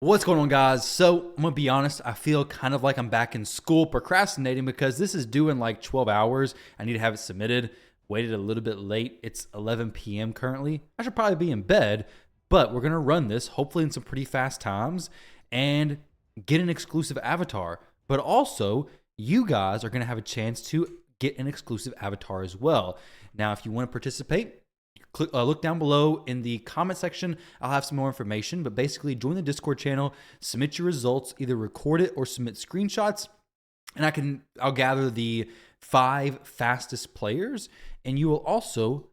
What's going on, guys? So I'm gonna be honest, I feel kind of like I'm back in school procrastinating because this is due in like 12 hours. I need to have it submitted. Waited a little bit late. It's 11 p.m. currently. I should probably be in bed, but we're gonna run this hopefully in some pretty fast times and get an exclusive avatar. But also, you guys are gonna have a chance to get an exclusive avatar as well. Now, if you want to participate, look down below in the comment section. I'll have some more information, but basically join the Discord channel, submit your results, either record it or submit screenshots, and I'll gather the 5 fastest players, and you will also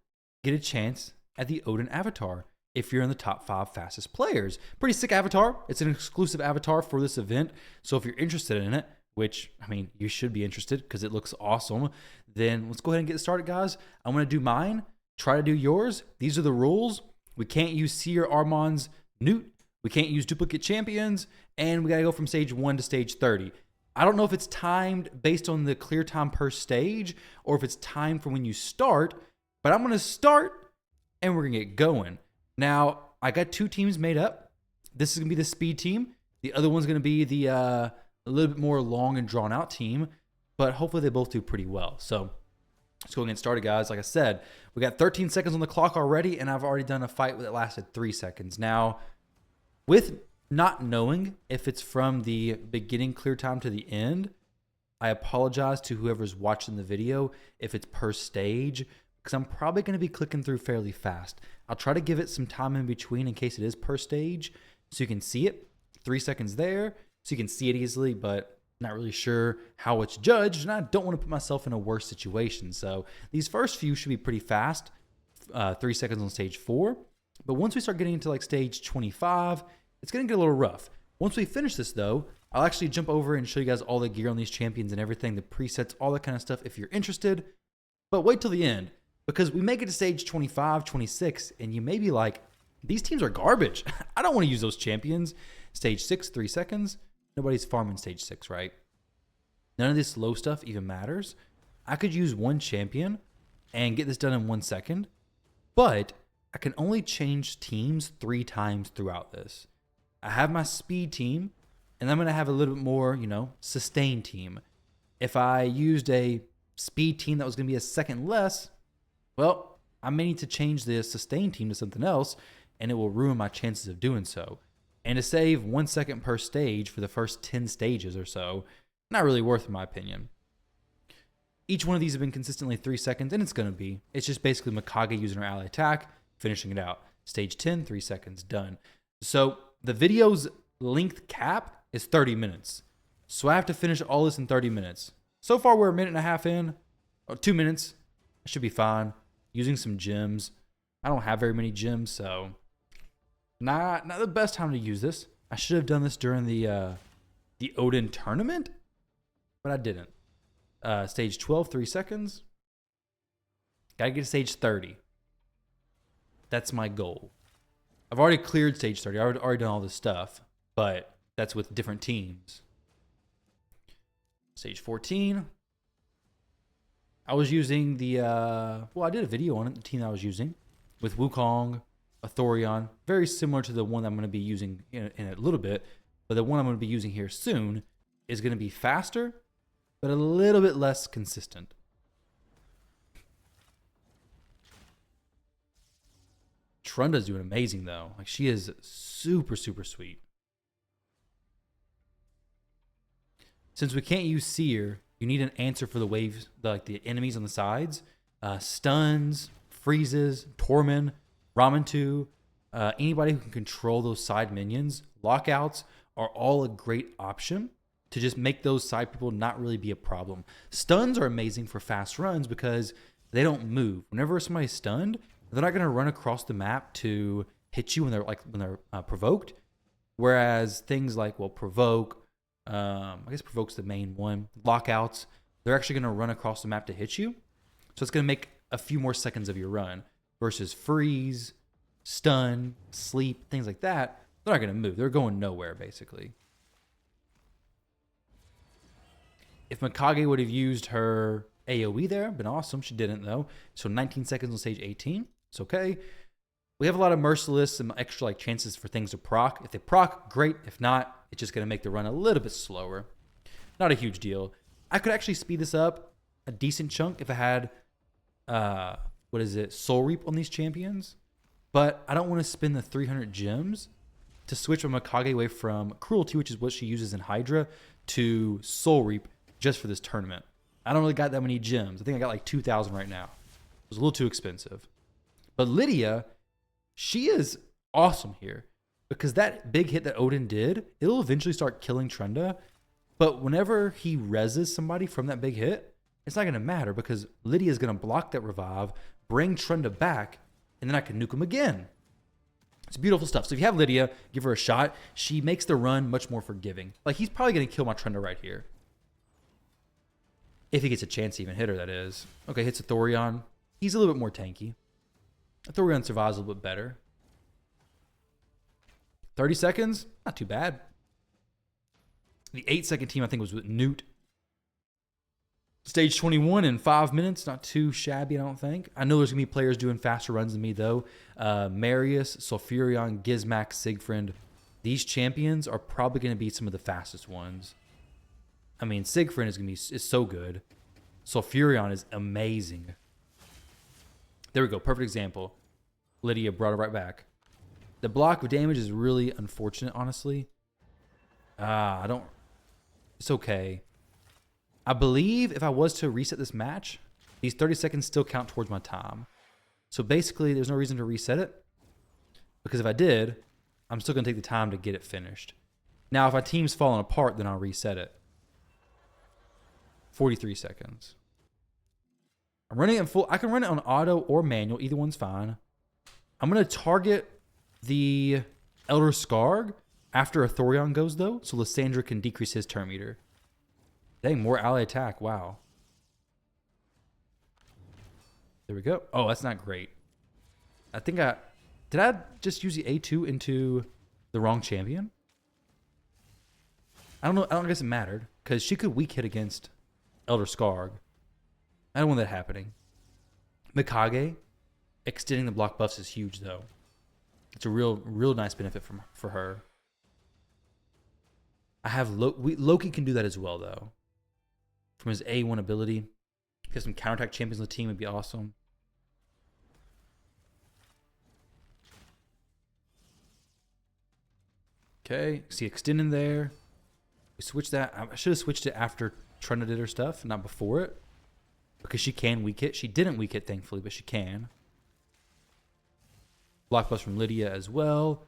get a chance at the Odin avatar if you're in the top 5 fastest players. Pretty sick avatar. It's an exclusive avatar for this event, so if you're interested in it, which, I mean, you should be interested because it looks awesome, then let's go ahead and get started, guys. I'm going to do mine. Try to do yours. These are the rules. We can't use Seer Armand's Newt. We can't use duplicate champions. And we got to go from stage 1 to stage 30. I don't know if it's timed based on the clear time per stage or if it's timed for when you start, but I'm going to start and we're going to get going. Now, I got 2 teams made up. This is going to be the speed team. The other one's going to be the a little bit more long and drawn out team, but hopefully they both do pretty well. So let's go and get started, guys. Like I said, we got 13 seconds on the clock already, and I've already done a fight that lasted 3 seconds. Now, with not knowing if it's from the beginning clear time to the end, I apologize to whoever's watching the video if it's per stage, because I'm probably going to be clicking through fairly fast. I'll try to give it some time in between in case it is per stage, so you can see it. 3 seconds there, so you can see it easily, but not really sure how it's judged, and I don't want to put myself in a worse situation. So these first few should be pretty fast, 3 seconds on stage 4. But once we start getting into like stage 25, it's going to get a little rough. Once we finish this, though, I'll actually jump over and show you guys all the gear on these champions and everything, the presets, all that kind of stuff if you're interested. But wait till the end, because we make it to stage 25, 26, and you may be like, these teams are garbage. I don't want to use those champions. Stage 6, 3 seconds. Nobody's farming stage 6, right? None of this low stuff even matters. I could use one champion and get this done in 1 second, but I can only change teams 3 times throughout this. I have my speed team, and I'm going to have a little bit more, sustain team. If I used a speed team that was going to be a second less, well, I may need to change the sustain team to something else, and it will ruin my chances of doing so. And to save 1 second per stage for the first 10 stages or so, not really worth in my opinion. Each one of these have been consistently 3 seconds, and it's going to be. It's just basically Mikage using her ally attack, finishing it out. Stage 10, 3 seconds, done. So the video's length cap is 30 minutes. So I have to finish all this in 30 minutes. So far, we're a minute and a half in, or 2 minutes. I should be fine. Using some gems. I don't have very many gems, so not the best time to use this. I should have done this during the Odin tournament, but I didn't. Stage 12, 3 seconds. Gotta get to stage 30. That's my goal. I've already cleared stage 30. I've already done all this stuff, but that's with different teams. Stage 14. I was using the, I did a video on it, the team that I was using, with Wukong, a Thorion, very similar to the one I'm going to be using in a little bit, but the one I'm going to be using here soon is going to be faster, but a little bit less consistent. Trunda's doing amazing, though. Like, she is super, super sweet. Since we can't use Seer, you need an answer for the waves, like the enemies on the sides. Stuns, freezes, Torment, Ramen anybody who can control those side minions, lockouts are all a great option to just make those side people not really be a problem. Stuns are amazing for fast runs because they don't move. Whenever somebody's stunned, they're not going to run across the map to hit you when they're provoked. Whereas things like, provoke, I guess provoke's the main one. Lockouts, they're actually going to run across the map to hit you. So it's going to make a few more seconds of your run versus freeze, stun, sleep, things like that. They're not going to move. They're going nowhere, basically. If Mikage would have used her AoE there, been awesome. She didn't, though. So 19 seconds on stage 18. It's okay. We have a lot of merciless, some extra like chances for things to proc. If they proc, great. If not, it's just going to make the run a little bit slower. Not a huge deal. I could actually speed this up a decent chunk if I had, Soul Reap on these champions. But I don't want to spend the 300 gems to switch from Mikage away from Cruelty, which is what she uses in Hydra, to Soul Reap just for this tournament. I don't really got that many gems. I think I got like 2,000 right now. It was a little too expensive. But Lydia, she is awesome here because that big hit that Odin did, it'll eventually start killing Trunda. But whenever he reses somebody from that big hit, it's not going to matter because Lydia is going to block that revive, bring Trunda back, and then I can nuke him again. It's beautiful stuff. So if you have Lydia, give her a shot. She makes the run much more forgiving. Like, he's probably going to kill my Trunda right here. If he gets a chance to even hit her, that is. Okay, hits a Thorion. He's a little bit more tanky. A Thorion survives a little bit better. 30 seconds? Not too bad. The 8-second team, I think, was with Newt. Stage 21 in 5 minutes. Not too shabby, I don't think. I know there's going to be players doing faster runs than me, though. Marius, Sulfurion, Gizmax, Siegfried. These champions are probably going to be some of the fastest ones. I mean, Siegfried is so good. Sulfurion is amazing. There we go. Perfect example. Lydia brought it right back. The block of damage is really unfortunate, honestly. It's okay. I believe if I was to reset this match, these 30 seconds still count towards my time. So basically, there's no reason to reset it. Because if I did, I'm still going to take the time to get it finished. Now, if my team's falling apart, then I'll reset it. 43 seconds. I'm running it in full. I can run it on auto or manual. Either one's fine. I'm going to target the Elder Skarg after a Thorion goes, though, so Lysandra can decrease his turn meter. Dang, more ally attack. Wow. There we go. Oh, that's not great. I think did I just use the A2 into the wrong champion? I don't know. I don't guess it mattered because she could weak hit against Elder Skarg. I don't want that happening. Mikage extending the block buffs is huge, though. It's a real nice benefit for her. I have Loki can do that as well, though. From his A1 ability. If you have some counterattack champions on the team, it'd be awesome. Okay, see extending there. We switched that. I should have switched it after Trunda did her stuff, not before it. Because she can weak hit. She didn't weak hit, thankfully, but she can. Block bust from Lydia as well.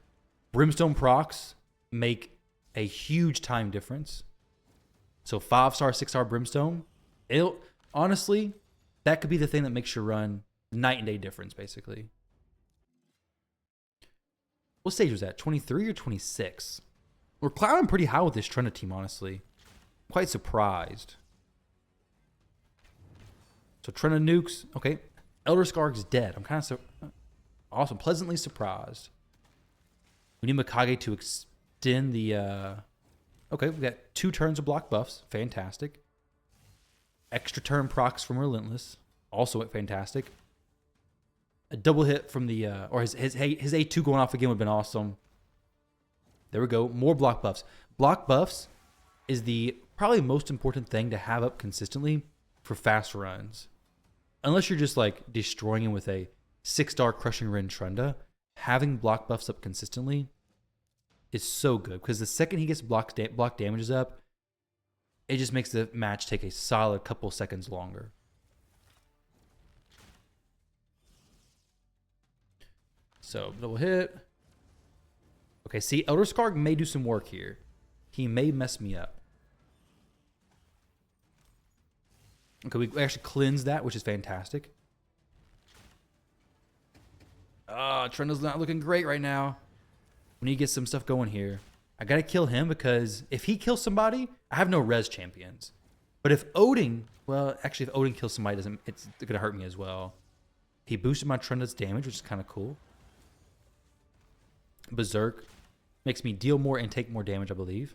Brimstone procs make a huge time difference. So 5-star, 6-star Brimstone. Honestly, that could be the thing that makes your run night and day difference, basically. What stage was that? 23 or 26? We're climbing pretty high with this Trunda team, honestly. Quite surprised. So Trunda nukes. Okay. Elder Skarg's dead. I'm kind of awesome. Pleasantly surprised. We need Mikage to extend the... Okay, we've got 2 turns of block buffs. Fantastic. Extra turn procs from Relentless. Also fantastic. A double hit from the... or his A2 going off again would have been awesome. There we go. More block buffs. Block buffs is the probably most important thing to have up consistently for fast runs. Unless you're just like destroying him with a 6-star Crushing Rin Trunda, having block buffs up consistently is so good because the second he gets block damages up, it just makes the match take a solid couple seconds longer. So double hit. Okay, see, Elder Skarg may do some work here. He may mess me up. Okay, we actually cleansed that, which is fantastic. Trunda's not looking great right now. We need to get some stuff going here. I gotta kill him because if he kills somebody, I have no res champions. But if Odin, well, actually, if Odin kills somebody, it's gonna hurt me as well. He boosted my Trunda's damage, which is kind of cool. Berserk makes me deal more and take more damage, I believe.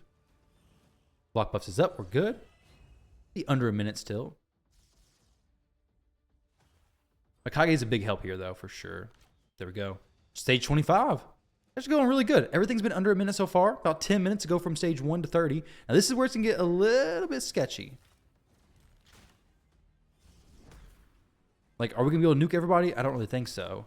Block buffs is up. We're good. Be under a minute still. Mikage is a big help here, though, for sure. There we go. Stage 25. That's going really good. Everything's been under a minute so far. About 10 minutes to go from stage 1 to 30. Now this is where it's going to get a little bit sketchy. Like, are we going to be able to nuke everybody? I don't really think so.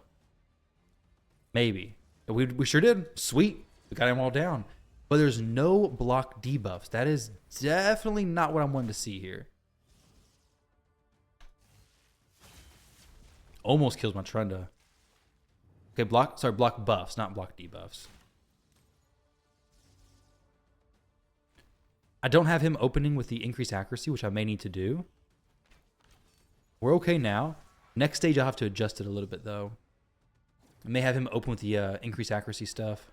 Maybe. We sure did. Sweet. We got them all down. But there's no block debuffs. That is definitely not what I'm wanting to see here. Almost kills my Trunda. Okay, block buffs, not block debuffs. I don't have him opening with the increased accuracy, which I may need to do. We're okay now. Next stage, I'll have to adjust it a little bit, though. I may have him open with the increased accuracy stuff.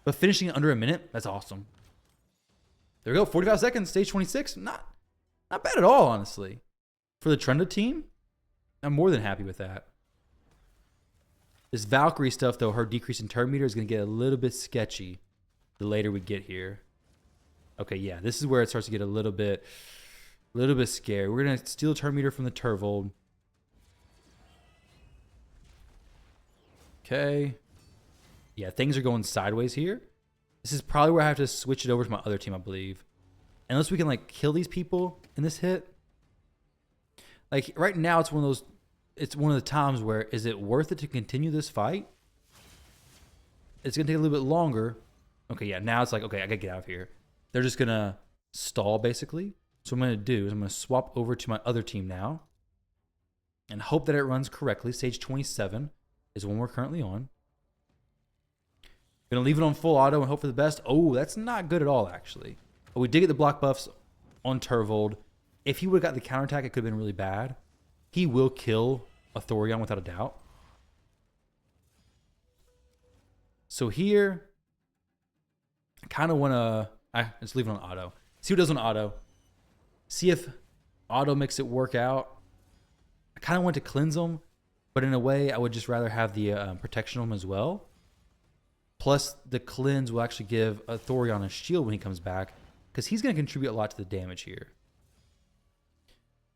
But finishing it under a minute, that's awesome. There we go, 45 seconds, stage 26. Not bad at all, honestly. For the Trunda team, I'm more than happy with that. This Valkyrie stuff, though, her decrease in turn meter is going to get a little bit sketchy the later we get here. Okay, yeah, this is where it starts to get a little bit scary. We're going to steal a turn meter from the Turvold. Okay. Yeah, things are going sideways here. This is probably where I have to switch it over to my other team, I believe. Unless we can, like, kill these people in this hit. Like, right now, it's one of the times where, is it worth it to continue this fight? It's going to take a little bit longer. Okay, yeah, now it's like, okay, I got to get out of here. They're just going to stall, basically. So what I'm going to do is I'm going to swap over to my other team now and hope that it runs correctly. Stage 27 is one we're currently on. Going to leave it on full auto and hope for the best. Oh, that's not good at all, actually. But we did get the block buffs on Turvold. If he would have got the counterattack, it could have been really bad. He will kill a Thorion without a doubt. So here, I kind of want to... Let's leave it on auto. See what it does on auto. See if auto makes it work out. I kind of want to cleanse them, but in a way, I would just rather have the protection on him as well. Plus, the cleanse will actually give a Thorion a shield when he comes back, because he's going to contribute a lot to the damage here.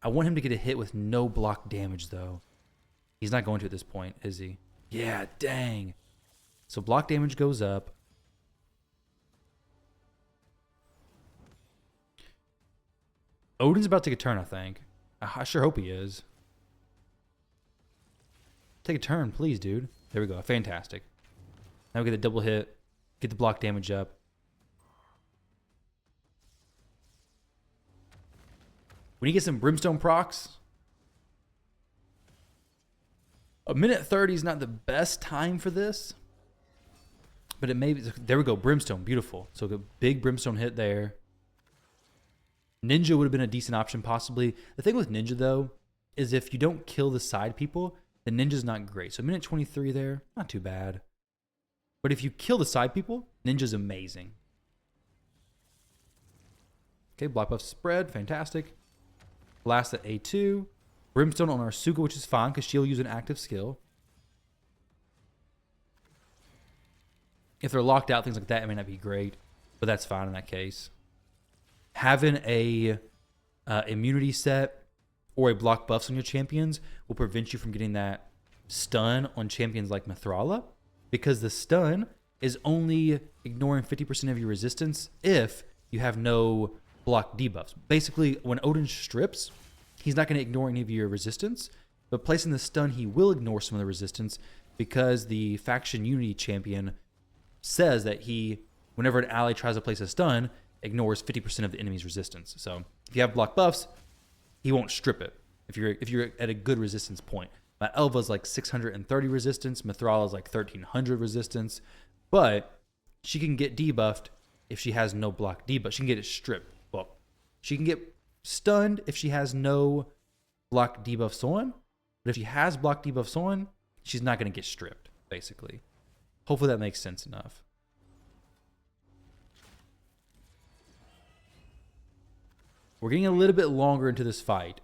I want him to get a hit with no block damage, though. He's not going to at this point, is he? Yeah, dang. So block damage goes up. Odin's about to take a turn, I think. I sure hope he is. Take a turn, please, dude. There we go. Fantastic. Now we get a double hit. Get the block damage up. We need to get some Brimstone procs. A minute 30 is not the best time for this. But it may be. There we go. Brimstone. Beautiful. So a big Brimstone hit there. Ninja would have been a decent option, possibly. The thing with Ninja, though, is if you don't kill the side people, then Ninja's not great. So minute 23 there. Not too bad. But if you kill the side people, Ninja's amazing. Okay, block buff spread. Fantastic. Blast at A2. Brimstone on our Suka, which is fine because she'll use an active skill. If they're locked out, things like that, it may not be great. But that's fine in that case. Having a immunity set or a block buffs on your champions will prevent you from getting that stun on champions like Mithrala. Because the stun is only ignoring 50% of your resistance if you have no block debuffs. Basically, when Odin strips, he's not going to ignore any of your resistance, but placing the stun, he will ignore some of the resistance because the faction unity champion says that he, whenever an ally tries to place a stun, ignores 50% of the enemy's resistance. So if you have block buffs, he won't strip it if you're at a good resistance point. My Elva's like 630 resistance, Mithrala's like 1300 resistance, but she can get debuffed if she has no block debuff. She can get it stripped. Well, she can get stunned if she has no block debuffs on, but if she has block debuffs on, she's not going to get stripped, basically. Hopefully that makes sense enough. We're getting a little bit longer into this fight.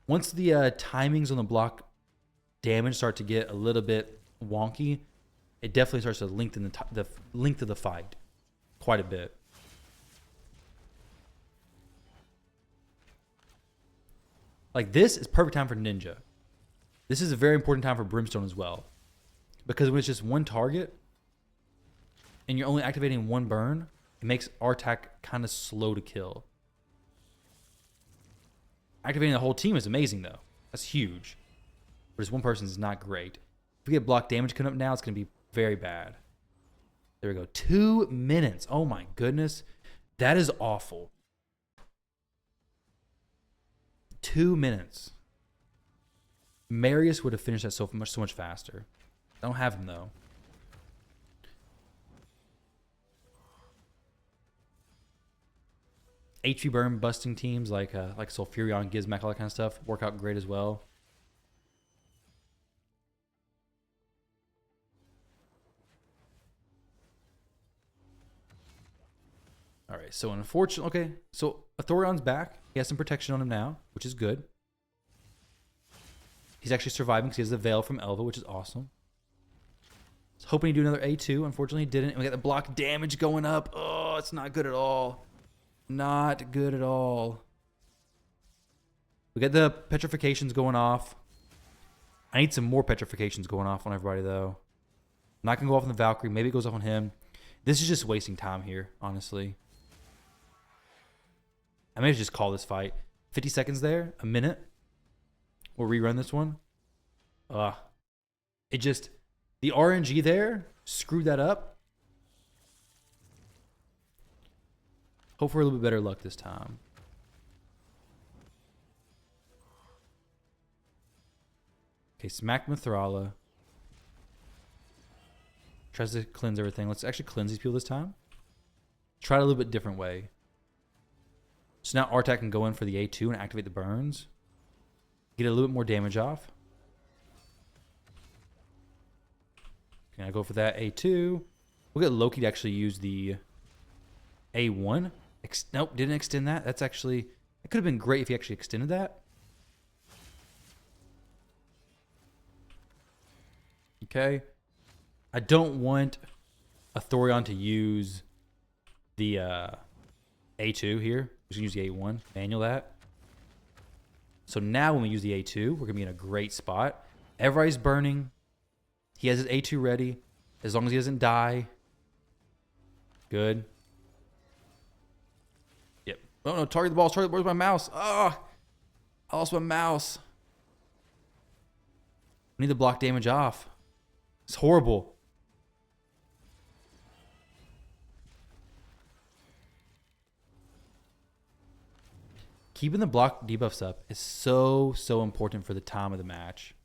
Once the timings on the block damage start to get a little bit wonky, it definitely starts to lengthen the length of the fight quite a bit. Like, this is perfect time for Ninja. This is a very important time for Brimstone as well. because when it's just one target and you're only activating one burn, it makes our attack kind of slow to kill. Activating the whole team is amazing, though. That's huge. But just one person is not great. If we get block damage coming up now, it's going to be very bad. There we go. 2 minutes. Oh, my goodness. That is awful. 2 minutes. Marius would have finished that so much faster. I don't have him, though. HP burn busting teams like Sulfurion, Gizmek, all that kind of stuff work out great as well. All right, so unfortunately, okay, so Thorion's back. He has some protection on him now, which is good. He's actually surviving because he has the Veil from Elva, which is awesome. I was hoping he'd do another A2. Unfortunately, he didn't. And we got the block damage going up. Oh, it's not good at all. Not good at all. We got the petrifications going off. I need some more petrifications going off on everybody, though. I'm not going to go off on the Valkyrie. Maybe it goes off on him. This is just wasting time here, honestly. I may just call this fight. 50 seconds there. A minute. We'll rerun this one. It just... The RNG there screwed that up. Hope for a little bit better luck this time. Okay, smack Mithrala. Tries to cleanse everything. Let's actually cleanse these people this time. Try it a little bit different way. So now Artak can go in for the A2 and activate the burns. Get a little bit more damage off. Can I go for that A2? We'll get Loki to actually use the A1. Nope, didn't extend that. That's actually... It could have been great if he actually extended that. Okay. I don't want a Thorion to use the A2 here. We're just going to use the A1. Manual that. So now when we use the A2, we're going to be in a great spot. Everybody's burning. He has his A2 ready. As long as he doesn't die. Good. Yep. Oh, no. Target the balls. Target the balls. Where's my mouse? Oh, I lost my mouse. I need to block damage off. It's horrible. Keeping the block debuffs up is so important for the time of the match.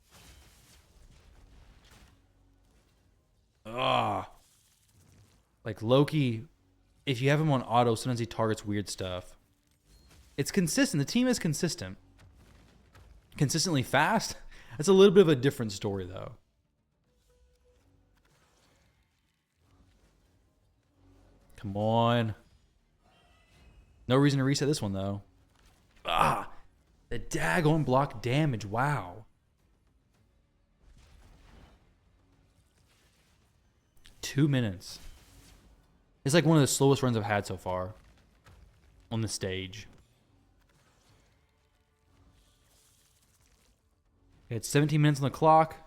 Ugh. Like Loki, if you have him on auto, sometimes he targets weird stuff. It's consistent. The team is consistent. Consistently fast? That's a little bit of a different story, though. Come on. No reason to reset this one, though. Ah, the daggone block damage. Wow. 2 minutes. It's like one of the slowest runs I've had so far on the stage. It's 17 minutes on the clock,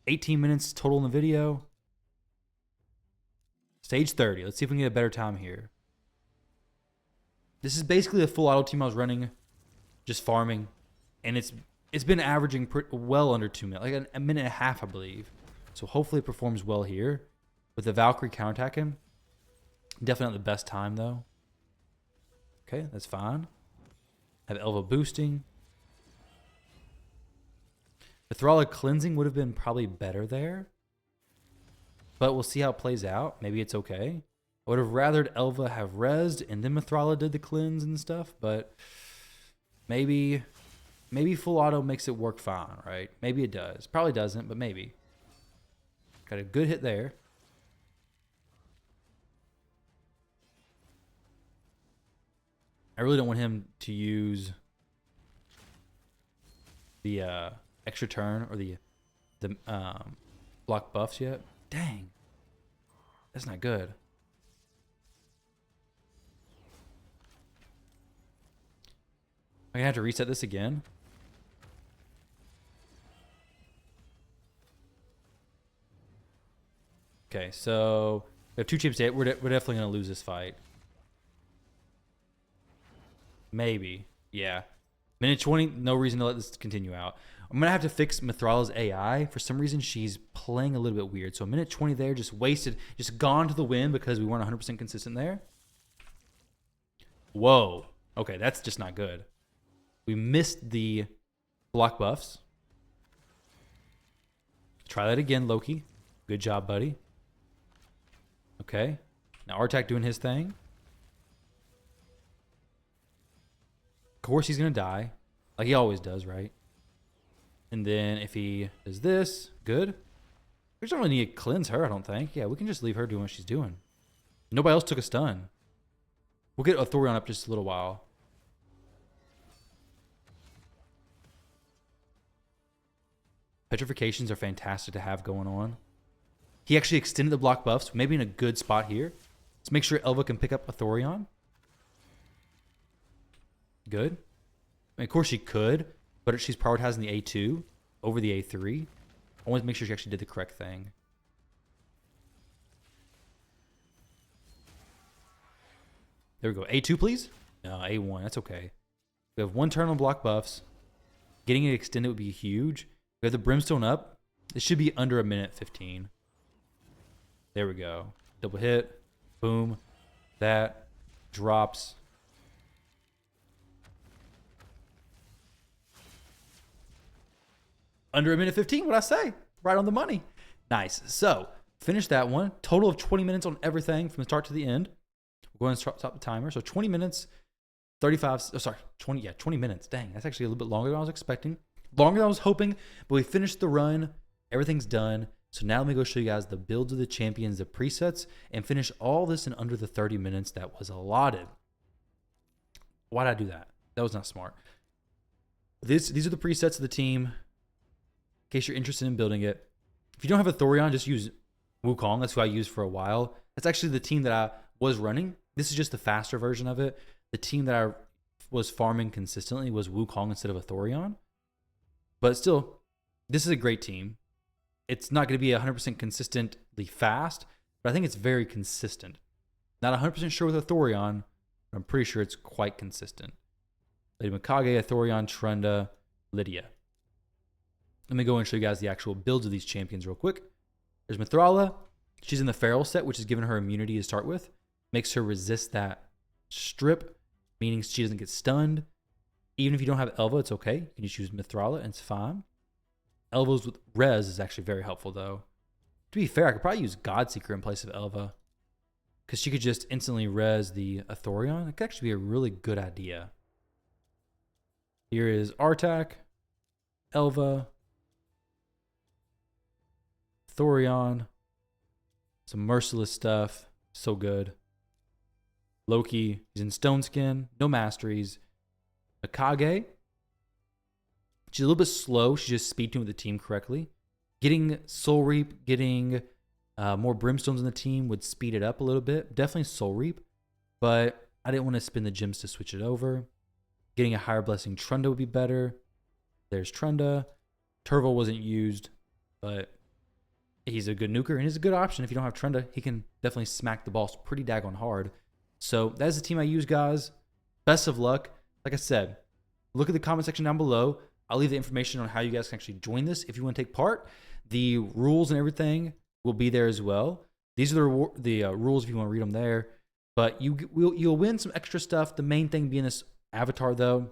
18 minutes total in the video. Stage 30. Let's see if we can get a better time here. This is basically a full auto team I was running, just farming, and it's been averaging well under 2 minutes, like a minute and a half, I believe. So hopefully it performs well here. With the Valkyrie counterattacking, definitely not the best time though. Okay, that's fine. Have Elva boosting. The Thrala cleansing would have been probably better there. But we'll see how it plays out. Maybe it's okay. I would have rathered Elva have rezzed and then Mithrala did the cleanse and stuff, but maybe full auto makes it work fine, right? Maybe it does. Probably doesn't, but maybe. Got a good hit there. I really don't want him to use the extra turn or the block buffs yet. Dang. That's not good. I'm going to have to reset this again. Okay, so we have 2 champs. We're definitely gonna lose this fight. Maybe. Yeah. Minute 20. No reason to let this continue out. I'm gonna have to fix Mithrala's AI. For some reason, she's playing a little bit weird. So a minute 20 there, just wasted, just gone to the wind because we weren't 100% consistent there. Whoa. Okay, that's just not good. We missed the block buffs. Try that again, Loki. Good job, buddy. Okay. Now Artak doing his thing. Of course he's going to die. Like he always does, right? And then if he does this, good. We just don't really need to cleanse her, I don't think. Yeah, we can just leave her doing what she's doing. Nobody else took a stun. We'll get Athorion up just a little while. Petrifications are fantastic to have going on. He actually extended the block buffs, maybe in a good spot here. Let's make sure Elva can pick up Athorion. Good. I mean, of course she could, but she's prioritizing the A2 over the A3. I want to make sure she actually did the correct thing. There we go. A2, please. No, A1. That's okay. We have 1 turn on block buffs. Getting it extended would be huge. We have the Brimstone up. This should be under a minute 15. There we go. Double hit. Boom. That drops. Under a minute 15, what'd I say? Right on the money. Nice. So, finish that one. Total of 20 minutes on everything from the start to the end. We're going to stop the timer. So, 20 minutes, 35, oh, sorry, 20, yeah, 20 minutes. Dang, that's actually a little bit longer than I was expecting. Longer than I was hoping, but we finished the run. Everything's done. So now let me go show you guys the builds of the champions, the presets, and finish all this in under the 30 minutes that was allotted. Why did I do that? That was not smart. These are the presets of the team, in case you're interested in building it. If you don't have a Thorion, just use Wukong. That's who I used for a while. That's actually the team that I was running. This is just the faster version of it. The team that I was farming consistently was Wukong instead of a Thorion. But still, this is a great team. It's not going to be 100% consistently fast, but I think it's very consistent. Not 100% sure with a Thorion, but I'm pretty sure it's quite consistent. Lady Mikage, Athorion, Trunda, Lydia. Let me go and show you guys the actual builds of these champions real quick. There's Mithrala. She's in the Feral set, which is giving her immunity to start with. Makes her resist that strip, meaning she doesn't get stunned. Even if you don't have Elva, it's okay. You can just use Mithrala and it's fine. Elva's with Res is actually very helpful, though. To be fair, I could probably use Godseeker in place of Elva, because she could just instantly res the Athorion. It could actually be a really good idea. Here is Artak, Elva, Athorion, some merciless stuff. So good. Loki, he's in Stone Skin, no masteries. Mikage, she's a little bit slow. She's just speed tuned with the team correctly. Getting Soul Reap, getting more Brimstones in the team would speed it up a little bit. Definitely Soul Reap, but I didn't want to spend the gems to switch it over. Getting a higher blessing Trunda would be better. There's Trunda. Turvo wasn't used, but he's a good nuker and he's a good option. If you don't have Trunda, he can definitely smack the boss pretty daggone hard. So that is the team I use, guys. Best of luck. Like I said, look at the comment section down below. I'll leave the information on how you guys can actually join this if you want to take part. The rules and everything will be there as well. These are the rules if you want to read them there. But you'll win some extra stuff. The main thing being this avatar, though.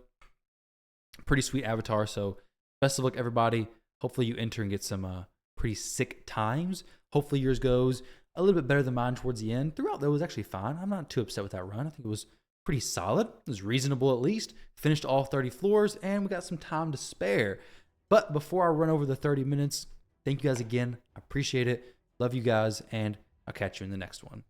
Pretty sweet avatar. So best of luck, everybody. Hopefully you enter and get some pretty sick times. Hopefully yours goes a little bit better than mine towards the end. Throughout, though, it was actually fine. I'm not too upset with that run. I think it was pretty solid. It was reasonable at least. Finished all 30 floors, and we got some time to spare. But before I run over the 30 minutes, thank you guys again. I appreciate it. Love you guys, and I'll catch you in the next one.